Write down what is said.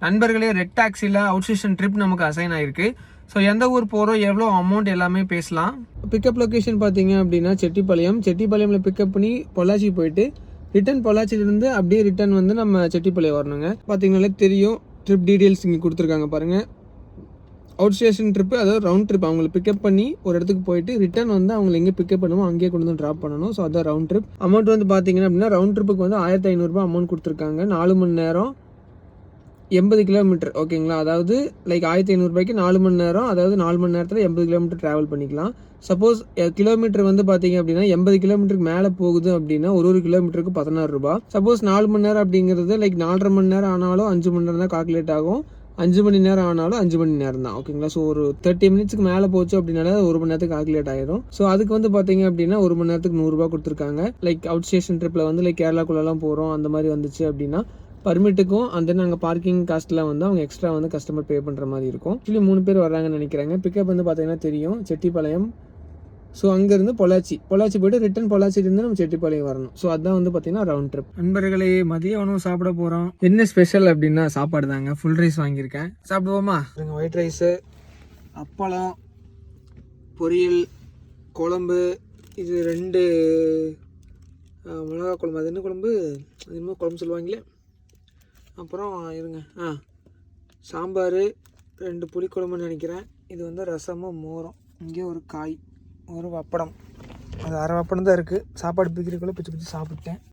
நண்பர்களே, red டாக்ஸியில் out station trip நமக்கு assign ஆயிருக்கு. ஸோ எந்த ஊர் போகிறோம், எவ்வளோ அமௌண்ட் எல்லாமே பேசலாம். பிக்கப் லொக்கேஷன் பார்த்தீங்க அப்படின்னா செட்டிப்பாளையமில் பிக்கப் பண்ணி பொள்ளாச்சி போயிட்டு ரிட்டன் பொள்ளாச்சியிலேருந்து அப்படியே ரிட்டன் வந்து நம்ம செட்டிப்பாளையம் வரணுங்க. பார்த்தீங்கன்னாலே தெரியும், ட்ரிப் டீட்டெயில்ஸ் இங்கே கொடுத்துருக்காங்க பாருங்கள். அவுட் ஸ்டேஷன் ட்ரிப்பு, அதாவது ரவுண்ட் ட்ரிப். அவங்களை பிக்கப் பண்ணி ஒரு இடத்துக்கு போயிட்டு ரிட்டன் வந்து அவங்களை எங்கே பிக்கப் பண்ணுமோ அங்கேயே கொண்டு வந்து ட்ராப் பண்ணணும். ஸோ அதான் ரவுண்ட் ட்ரிப். அமௌண்ட் வந்து பார்த்தீங்கன்னா அப்படின்னா ரவுண்ட் ட்ரிப்புக்கு வந்து 1500 அமௌண்ட் கொடுத்துருக்காங்க. 4 மணி நேரம் 80 கிலோமீட்டர். ஓகேங்களா, அதாவது லைக் 1500 4 மணி நேரம், அதாவது 4 மணி நேரத்தில் 80 கிலோமீட்டர் ட்ராவல் பண்ணிக்கலாம். சப்போஸ் கிலோமீட்டர் வந்து பார்த்தீங்க அப்படின்னா 80 கிலோமீட்டருக்கு மேலே போகுது அப்படின்னா ஒரு கிலோமீட்டருக்கு 16 ரூபா. சப்போஸ் 4 மணி நேரம் அப்படிங்கிறது லைக் 4.5 மணி நேரம் ஆனாலும் 5 மணி நேரம் தான் கால்குலேட் ஆகும். 5 மணி நேரம் ஆனாலும் 5 மணி நேரம் தான். ஓகேங்களா, ஸோ ஒரு 30 மினிட்ஸ்க்கு மேலே போச்சு அப்படின்னால 1 மணி நேரத்துக்கு கால்குலேட் ஆயிடும். ஸோ அதுக்கு வந்து பார்த்தீங்க அப்படின்னா 1 மணி நேரத்துக்கு 100 ரூபா கொடுத்துருக்காங்க. லைக் அவுட் ஸ்டேஷன் ட்ரிப்பில் வந்து லைக் கேரளாக்குள்ளெல்லாம் போகிறோம் அந்த மாதிரி வந்துச்சு அப்படின்னா பர்மிட்டுக்கும் அந்த நாங்கள் பார்க்கிங் காஸ்ட்லாம் வந்து அவங்க எக்ஸ்ட்ரா வந்து கஸ்டமர் பே பண்ணுற மாதிரி இருக்கும். ஆக்சுவலி 3 பேர் வர்றாங்கன்னு நினைக்கிறாங்க. பிக்கப் வந்து பார்த்தீங்கன்னா தெரியும், செட்டிப்பாளையம். ஸோ அங்கேருந்து பொள்ளாச்சி போய்ட்டு ரிட்டன் பொள்ளாச்சியிலேருந்து நம்ம செட்டிப்பாளையம் வரணும். ஸோ அதுதான் வந்து பார்த்தீங்கன்னா ரவுண்ட் ட்ரிப். நண்பர்களே, மதிய உணவு சாப்பிட போகிறோம். என்ன ஸ்பெஷல் அப்படின்னா சாப்பாடு தாங்க. ஃபுல் ரைஸ் வாங்கியிருக்கேன், சாப்பிடுவோமா? ஒயிட் ரைஸு, அப்பளம், பொரியல், குழம்பு. இது 2 மிளகா குழம்பு. அது என்ன குழம்பு, அது இன்னும் குழம்பு சொல்லுவாங்களே. அப்புறம் இருங்க, சாம்பார், 2 புளிக்குழம்புன்னு நினைக்கிறேன். இது வந்து ரசமும் மோரும். இங்கே ஒரு காய், ஒரு வப்படம். அது அரை வப்படம் தான் இருக்குது. சாப்பாடு பிரிக்கிறதுக்குள்ளே பிச்சு சாப்பிட்டேன்.